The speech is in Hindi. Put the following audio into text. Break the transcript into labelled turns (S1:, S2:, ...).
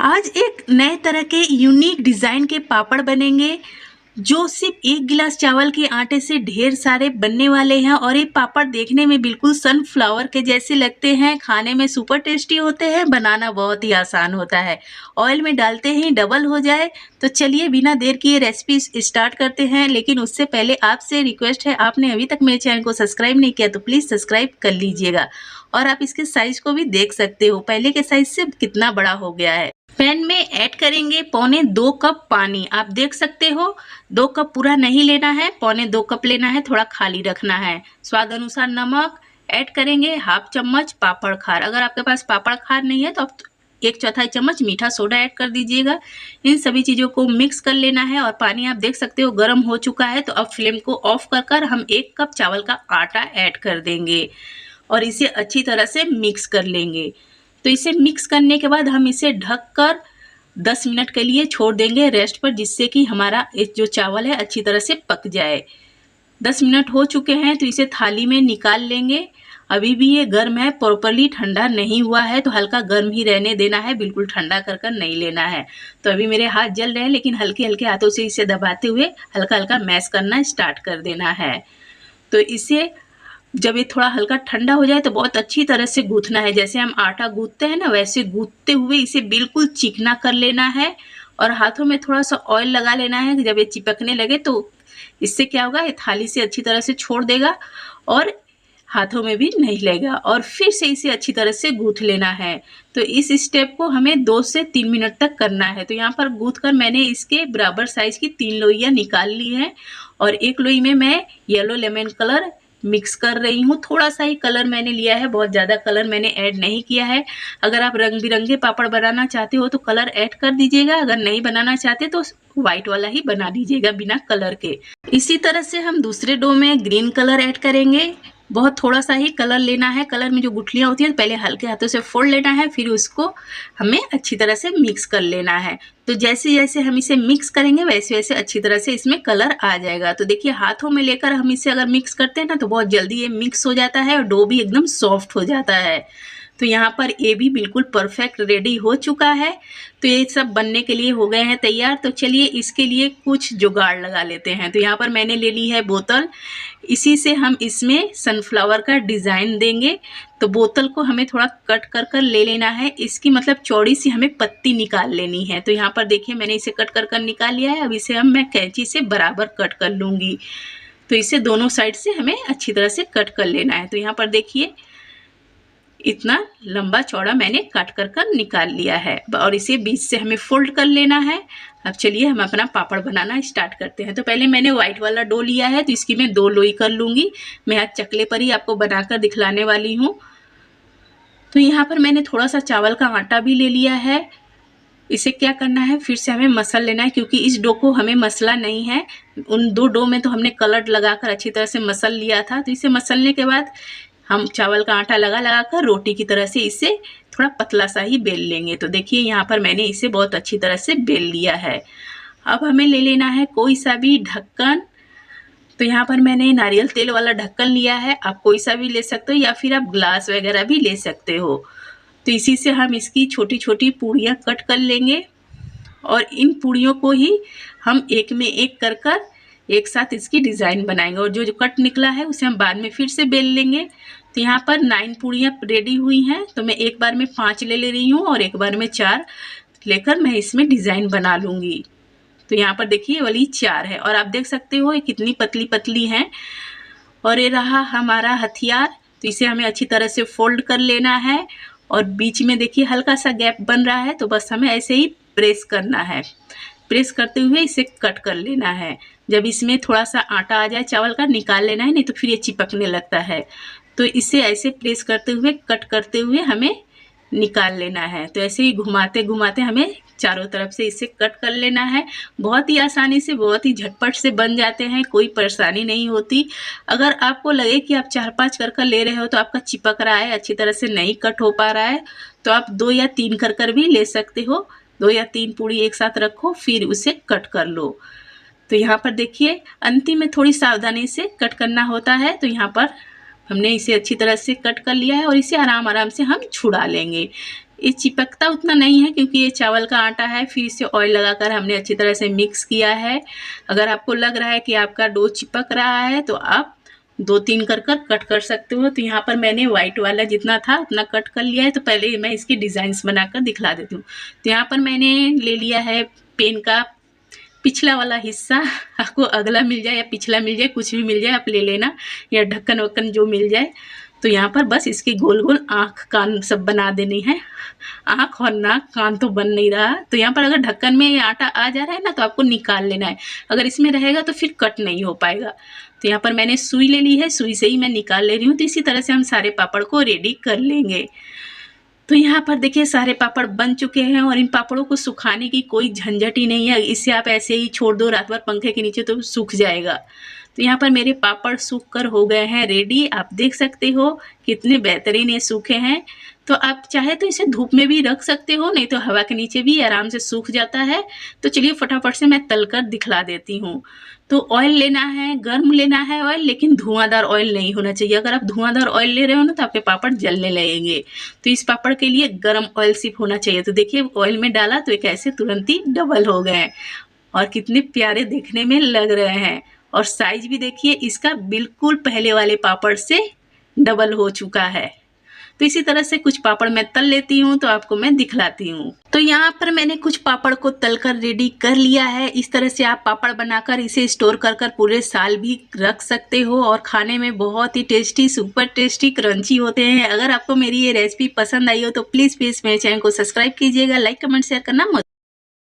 S1: आज एक नए तरह के यूनिक डिज़ाइन के पापड़ बनेंगे जो सिर्फ 1 गिलास चावल के आटे से ढेर सारे बनने वाले हैं। और ये पापड़ देखने में बिल्कुल सनफ्लावर के जैसे लगते हैं, खाने में सुपर टेस्टी होते हैं, बनाना बहुत ही आसान होता है। ऑयल में डालते ही डबल हो जाए। तो चलिए बिना देर किए रेसिपी स्टार्ट करते हैं। लेकिन उससे पहले आपसे रिक्वेस्ट है, आपने अभी तक मेरे चैनल को सब्सक्राइब नहीं किया तो प्लीज़ सब्सक्राइब कर लीजिएगा। और आप इसके साइज को भी देख सकते हो, पहले के साइज से कितना बड़ा हो गया है। पैन में ऐड करेंगे 2.25 कप पानी। आप देख सकते हो 2 कप पूरा नहीं लेना है, 2.25 कप लेना है, थोड़ा खाली रखना है। स्वाद अनुसार नमक ऐड करेंगे, हाफ चम्मच पापड़ खार। अगर आपके पास पापड़ खार नहीं है तो आप 1/4 चम्मच मीठा सोडा ऐड कर दीजिएगा। इन सभी चीज़ों को मिक्स कर लेना है। और पानी आप देख सकते हो गर्म हो चुका है। तो अब फ्लेम को ऑफ कर हम 1 कप चावल का आटा ऐड कर देंगे और इसे अच्छी तरह से मिक्स कर लेंगे। तो इसे मिक्स करने के बाद हम इसे ढककर 10 मिनट के लिए छोड़ देंगे रेस्ट पर, जिससे कि हमारा जो चावल है अच्छी तरह से पक जाए। 10 मिनट हो चुके हैं तो इसे थाली में निकाल लेंगे। अभी भी ये गर्म है, प्रॉपरली ठंडा नहीं हुआ है, तो हल्का गर्म ही रहने देना है, बिल्कुल ठंडा कर नहीं लेना है। तो अभी मेरे हाथ जल रहे हैं, लेकिन हल्के हल्के हाथों से इसे दबाते हुए हल्का हल्का मैश करना स्टार्ट कर देना है। तो इसे जब ये थोड़ा हल्का ठंडा हो जाए तो बहुत अच्छी तरह से गूँथना है। जैसे हम आटा गूँथते हैं ना, वैसे गूँथते हुए इसे बिल्कुल चिकना कर लेना है। और हाथों में थोड़ा सा ऑयल लगा लेना है। जब ये चिपकने लगे तो इससे क्या होगा, ये थाली से अच्छी तरह से छोड़ देगा और हाथों में भी नहीं लगेगा। और फिर से इसे अच्छी तरह से गूँथ लेना है। तो इस स्टेप को हमें 2 से 3 मिनट तक करना है। तो यहाँ पर गूँथ कर मैंने इसके बराबर साइज़ की 3 लोइयाँ निकाल ली हैं। और एक लोई में मैं येलो लेमन कलर मिक्स कर रही हूँ। थोड़ा सा ही कलर मैंने लिया है, बहुत ज़्यादा कलर मैंने ऐड नहीं किया है। अगर आप रंग बिरंगे पापड़ बनाना चाहते हो तो कलर ऐड कर दीजिएगा, अगर नहीं बनाना चाहते तो व्हाइट वाला ही बना दीजिएगा बिना कलर के। इसी तरह से हम दूसरे डो में ग्रीन कलर ऐड करेंगे। बहुत थोड़ा सा ही कलर लेना है। कलर में जो गुठलियाँ होती हैं पहले हल्के हाथों से फोड़ लेना है, फिर उसको हमें अच्छी तरह से मिक्स कर लेना है। तो जैसे जैसे हम इसे मिक्स करेंगे वैसे वैसे अच्छी तरह से इसमें कलर आ जाएगा। तो देखिए हाथों में लेकर हम इसे अगर मिक्स करते हैं ना तो बहुत जल्दी ये मिक्स हो जाता है और डो भी एकदम सॉफ्ट हो जाता है। तो यहाँ पर ये भी बिल्कुल परफेक्ट रेडी हो चुका है। तो ये सब बनने के लिए हो गए हैं तैयार। तो चलिए इसके लिए कुछ जुगाड़ लगा लेते हैं। तो यहाँ पर मैंने ले ली है बोतल। इसी से हम इसमें सनफ्लावर का डिज़ाइन देंगे। तो बोतल को हमें थोड़ा कट कर ले लेना है। इसकी मतलब चौड़ी सी हमें पत्ती निकाल लेनी है। तो यहाँ पर देखिए मैंने इसे कट कर निकाल लिया है। अब इसे मैं कैंची से बराबर कट कर लूँगी। तो इसे दोनों साइड से हमें अच्छी तरह से कट कर लेना है। तो यहाँ पर देखिए इतना लंबा चौड़ा मैंने कट कर निकाल लिया है और इसे बीच से हमें फोल्ड कर लेना है। अब चलिए हम अपना पापड़ बनाना स्टार्ट करते हैं। तो पहले मैंने व्हाइट वाला डो लिया है, तो इसकी मैं 2 लोई कर लूँगी। मैं आज चकले पर ही आपको बनाकर दिखलाने वाली हूँ। तो यहाँ पर मैंने थोड़ा सा चावल का आटा भी ले लिया है। इसे क्या करना है, फिर से हमें मसल लेना है, क्योंकि इस डो को हमें मसला नहीं है। उन 2 डो में तो हमने कलर लगाकर अच्छी तरह से मसल लिया था। तो इसे मसलने के बाद हम चावल का आटा लगा कर रोटी की तरह से इसे थोड़ा पतला सा ही बेल लेंगे। तो देखिए यहाँ पर मैंने इसे बहुत अच्छी तरह से बेल लिया है। अब हमें ले लेना है कोई सा भी ढक्कन। तो यहाँ पर मैंने नारियल तेल वाला ढक्कन लिया है। आप कोई सा भी ले सकते हो या फिर आप ग्लास वगैरह भी ले सकते हो। तो इसी से हम इसकी छोटी छोटी पूड़ियाँ कट कर लेंगे और इन पूड़ियों को ही हम एक में एक कर एक साथ इसकी डिज़ाइन बनाएंगे। और जो कट निकला है उसे हम बाद में फिर से बेल लेंगे। तो यहाँ पर 9 पूड़ियाँ रेडी हुई हैं। तो मैं एक बार में 5 ले रही हूँ और एक बार में 4 लेकर मैं इसमें डिज़ाइन बना लूँगी। तो यहाँ पर देखिए वाली 4 है और आप देख सकते हो ये कितनी पतली पतली हैं। और ये रहा हमारा हथियार। तो इसे हमें अच्छी तरह से फोल्ड कर लेना है और बीच में देखिए हल्का सा गैप बन रहा है। तो बस हमें ऐसे ही प्रेस करना है। प्रेस करते हुए इसे कट कर लेना है। जब इसमें थोड़ा सा आटा आ जाए चावल का निकाल लेना है, नहीं तो फिर ये चिपकने लगता है। तो इसे ऐसे प्रेस करते हुए कट करते हुए हमें निकाल लेना है। तो ऐसे ही घुमाते घुमाते हमें चारों तरफ से इसे कट कर लेना है। बहुत ही आसानी से, बहुत ही झटपट से बन जाते हैं, कोई परेशानी नहीं होती। अगर आपको लगे कि आप 4-5 कर ले रहे हो तो आपका चिपक रहा है, अच्छी तरह से नहीं कट हो पा रहा है, तो आप 2 या 3 कर भी ले सकते हो। 2 या 3 पूड़ी एक साथ रखो फिर उसे कट कर लो। तो यहाँ पर देखिए अंतिम में थोड़ी सावधानी से कट करना होता है। तो यहाँ पर हमने इसे अच्छी तरह से कट कर लिया है और इसे आराम आराम से हम छुड़ा लेंगे। ये चिपकता उतना नहीं है क्योंकि ये चावल का आटा है। फिर इसे ऑयल लगाकर हमने अच्छी तरह से मिक्स किया है। अगर आपको लग रहा है कि आपका डो चिपक रहा है तो आप 2-3 कर कट कर सकते हो। तो यहाँ पर मैंने वाइट वाला जितना था उतना कट कर लिया है। तो पहले मैं इसकी डिज़ाइंस बनाकर दिखला देती हूँ। तो यहाँ पर मैंने ले लिया है पेन का पिछला वाला हिस्सा, आपको अगला मिल जाए या पिछला मिल जाए, कुछ भी मिल जाए आप ले लेना, या ढक्कन वक्कन जो मिल जाए। तो यहाँ पर बस इसके गोल गोल आँख कान सब बना देनी है। आँख और नाक कान तो बन नहीं रहा। तो यहाँ पर अगर ढक्कन में आटा आ जा रहा है ना तो आपको निकाल लेना है, अगर इसमें रहेगा तो फिर कट नहीं हो पाएगा। तो यहाँ पर मैंने सुई ले ली है, सुई से ही मैं निकाल ले रही हूँ। तो इसी तरह से हम सारे पापड़ को रेडी कर लेंगे। तो यहाँ पर देखिए सारे पापड़ बन चुके हैं और इन पापड़ों को सुखाने की कोई झंझट ही नहीं है। इसे आप ऐसे ही छोड़ दो रात भर पंखे के नीचे तो सूख जाएगा। तो यहाँ पर मेरे पापड़ सूख कर हो गए हैं रेडी। आप देख सकते हो कितने बेहतरीन ये सूखे हैं। तो आप चाहे तो इसे धूप में भी रख सकते हो, नहीं तो हवा के नीचे भी आराम से सूख जाता है। तो चलिए फटाफट से मैं तल कर दिखला देती हूँ। तो ऑयल लेना है, गर्म लेना है ऑयल, लेकिन धुआंधार ऑयल नहीं होना चाहिए। अगर आप धुआंधार ऑयल ले रहे हो ना तो आपके पापड़ जलने लगेंगे। तो इस पापड़ के लिए गर्म ऑयल सिर्फ होना चाहिए। तो देखिए ऑयल में डाला तो एक ऐसे तुरंत ही डबल हो गए और कितने प्यारे देखने में लग रहे हैं। और साइज भी देखिए इसका बिल्कुल पहले वाले पापड़ से डबल हो चुका है। तो इसी तरह से कुछ पापड़ मैं तल लेती हूँ तो आपको मैं दिखलाती हूँ। तो यहाँ पर मैंने कुछ पापड़ को तलकर रेडी कर लिया है। इस तरह से आप पापड़ बनाकर इसे स्टोर कर पूरे साल भी रख सकते हो और खाने में बहुत ही टेस्टी, सुपर टेस्टी, क्रंची होते हैं। अगर आपको मेरी ये रेसिपी पसंद आई हो तो प्लीज़ मेरे चैनल को सब्सक्राइब कीजिएगा, लाइक कमेंट शेयर करना मत